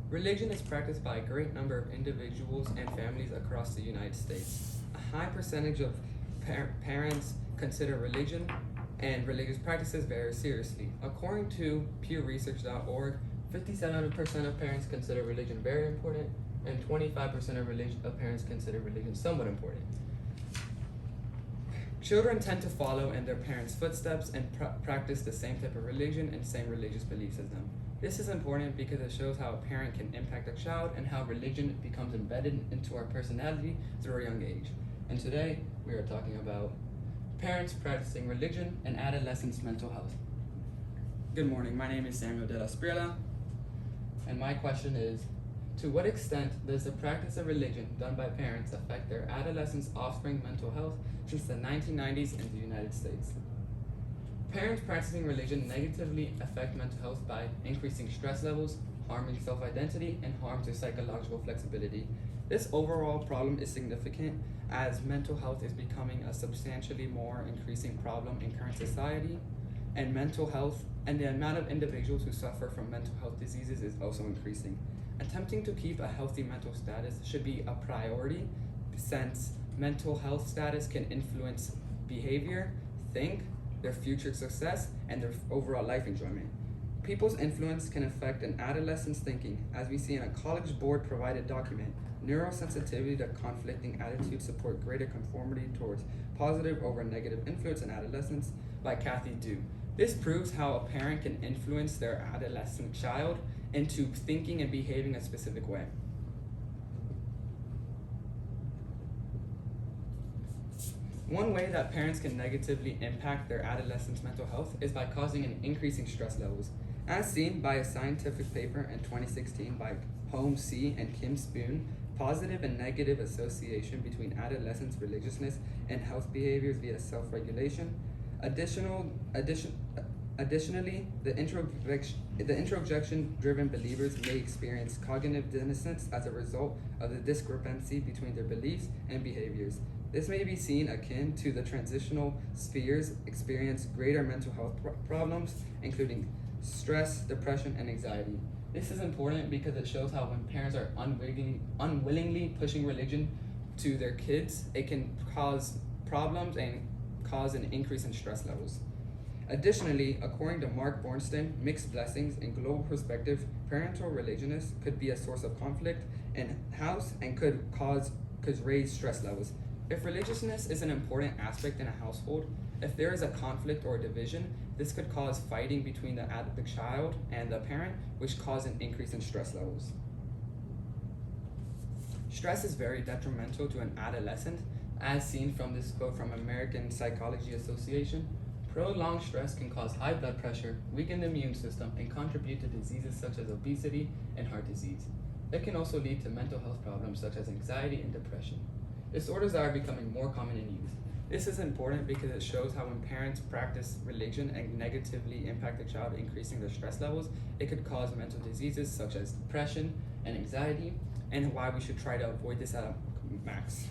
Religion is practiced by a great number of individuals and families across the United States. A high percentage of parents consider religion and religious practices very seriously. According to PewResearch.org, 57% of parents consider religion very important, and 25% of parents consider religion somewhat important. Children tend to follow in their parents' footsteps and practice the same type of religion and same religious beliefs as them. This is important because it shows how a parent can impact a child and how religion becomes embedded into our personality through a young age. And today, we are talking about parents practicing religion and adolescents' mental health. Good morning, my name is Samuel de la Sprilla, and my question is, to what extent does the practice of religion done by parents affect their adolescents' offspring mental health since the 1990s in the United States? Parents practicing religion negatively affect mental health by increasing stress levels, harming self-identity, and harm to psychological flexibility. This overall problem is significant as mental health is becoming a substantially more increasing problem in current society, and mental health and the amount of individuals who suffer from mental health diseases is also increasing. Attempting to keep a healthy mental status should be a priority since mental health status can influence behavior, their future success, and their overall life enjoyment. People's influence can affect an adolescent's thinking, as we see in a College Board provided document, Neurosensitivity to Conflicting Attitudes Support Greater Conformity Towards Positive Over Negative Influence in Adolescence by Kathy Du. This proves how a parent can influence their adolescent child into thinking and behaving a specific way. One way that parents can negatively impact their adolescents' mental health is by causing an increasing stress levels. As seen by a scientific paper in 2016 by Holmes C. and Kim Spoon, positive and negative association between adolescents' religiousness and health behaviors via self-regulation. Additionally, the introjection-driven believers may experience cognitive dissonance as a result of the discrepancy between their beliefs and behaviors. This may be seen akin to the transitional spheres experience greater mental health problems, including stress, depression, and anxiety. This is important because it shows how when parents are unwillingly pushing religion to their kids, it can cause problems and cause an increase in stress levels. Additionally, according to Mark Bornstein, mixed blessings and global perspective, parental religiousness could be a source of conflict in house and could raise stress levels. If religiousness is an important aspect in a household, if there is a conflict or a division, this could cause fighting between the child and the parent, which cause an increase in stress levels. Stress is very detrimental to an adolescent, as seen from this quote from American Psychology Association. Prolonged stress can cause high blood pressure, weaken the immune system, and contribute to diseases such as obesity and heart disease. It can also lead to mental health problems such as anxiety and depression. Disorders are becoming more common in youth. This is important because it shows how when parents practice religion and negatively impact the child, increasing their stress levels, it could cause mental diseases such as depression and anxiety, and why we should try to avoid this at a max.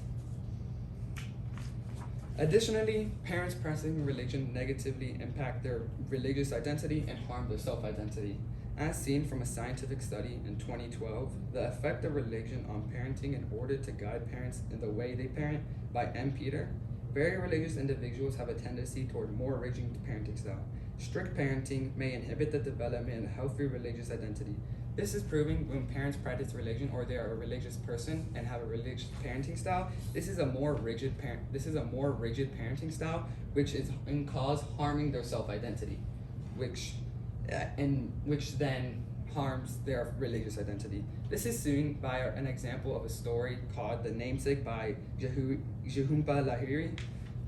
Additionally, parents practicing religion negatively impact their religious identity and harm their self-identity. As seen from a scientific study in 2012, the effect of religion on parenting in order to guide parents in the way they parent by M. Peter. Very religious individuals have a tendency toward more rigid parenting style. Strict parenting may inhibit the development of a healthy religious identity. This is proving when parents practice religion or they are a religious person and have a religious parenting style, this is a more rigid parenting style, which is in cause harming their self-identity, which then harms their religious identity. This is seen by an example of a story called The Namesake by Jhumpa Lahiri,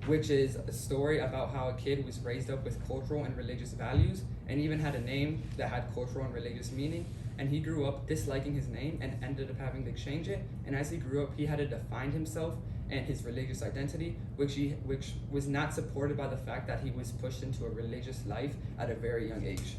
which is a story about how a kid was raised up with cultural and religious values and even had a name that had cultural and religious meaning. And he grew up disliking his name and ended up having to change it. And as he grew up, he had to define himself and his religious identity, which was not supported by the fact that he was pushed into a religious life at a very young age.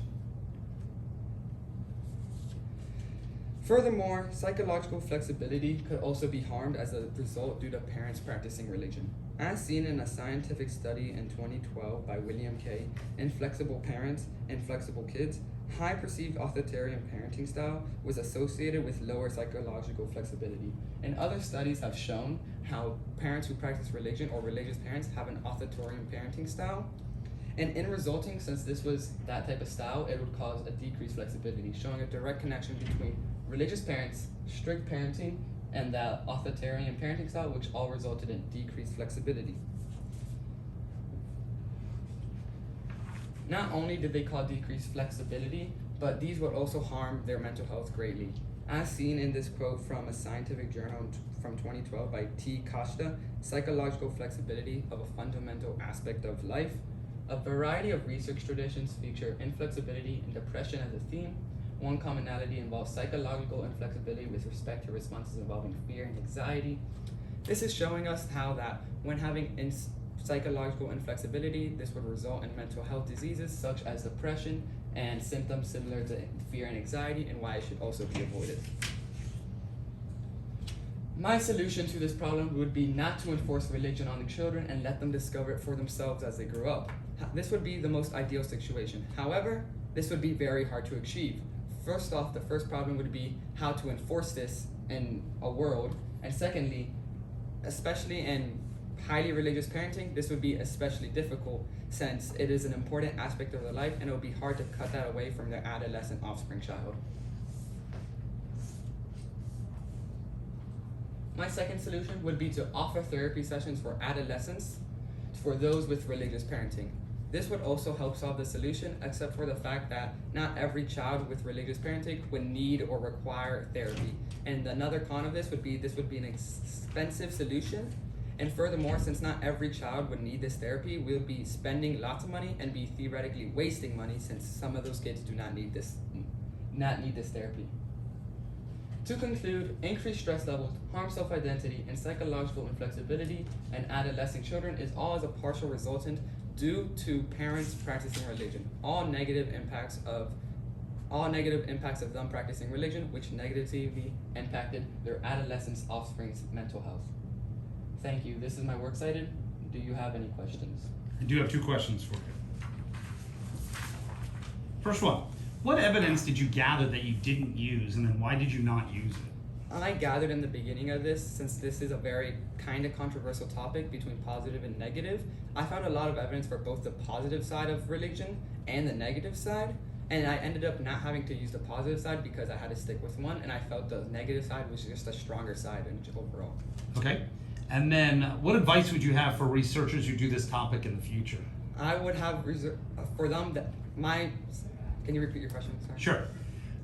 Furthermore, psychological flexibility could also be harmed as a result due to parents practicing religion. As seen in a scientific study in 2012 by William K. Inflexible Parents and Flexible Kids, High perceived authoritarian parenting style was associated with lower psychological flexibility. And other studies have shown how parents who practice religion or religious parents have an authoritarian parenting style. And in resulting, since this was that type of style, it would cause a decreased flexibility, showing a direct connection between religious parents, strict parenting, and that authoritarian parenting style, which all resulted in decreased flexibility. Not only did they cause decreased flexibility, but these would also harm their mental health greatly. As seen in this quote from a scientific journal from 2012 by T. Costa, Psychological Flexibility of a Fundamental Aspect of Life. A variety of research traditions feature inflexibility and depression as a theme. One commonality involves psychological inflexibility with respect to responses involving fear and anxiety. This is showing us how that when having psychological inflexibility, this would result in mental health diseases such as depression and symptoms similar to fear and anxiety, and why it should also be avoided. My solution to this problem would be not to enforce religion on the children and let them discover it for themselves as they grow up. This would be the most ideal situation. However, this would be very hard to achieve. First off, the first problem would be how to enforce this in a world, and secondly, especially in highly religious parenting, this would be especially difficult since it is an important aspect of their life and it would be hard to cut that away from their adolescent offspring child. My second solution would be to offer therapy sessions for adolescents for those with religious parenting. This would also help solve the solution, except for the fact that not every child with religious parenting would need or require therapy. And another con of this would be an expensive solution. And furthermore, since not every child would need this therapy, we'll be spending lots of money and be theoretically wasting money since some of those kids do not need this therapy. To conclude, increased stress levels, harm self-identity, and psychological inflexibility in adolescent children is all as a partial resultant due to parents practicing religion. All negative impacts of them practicing religion, which negatively impacted their adolescent offspring's mental health. Thank you. This is my works cited. Do you have any questions? I do have two questions for you. First one, what evidence did you gather that you didn't use, and then why did you not use it? I gathered in the beginning of this, since this is a very kind of controversial topic between positive and negative, I found a lot of evidence for both the positive side of religion and the negative side, and I ended up not having to use the positive side because I had to stick with one, and I felt the negative side was just a stronger side overall. Okay. And then what advice would you have for researchers who do this topic in the future? I would have for them that can you repeat your question? Sorry. Sure.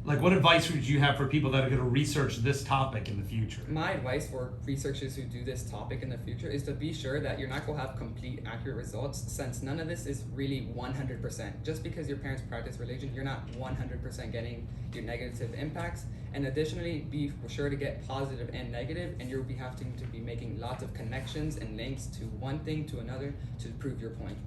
Like, what advice would you have for people that are going to research this topic in the future? My advice for researchers who do this topic in the future is to be sure that you're not going to have complete accurate results, since none of this is really 100%. Just because your parents practice religion, you're not 100% getting your negative impacts. And additionally, be sure to get positive and negative, and you'll be having to be making lots of connections and links to one thing to another to prove your point.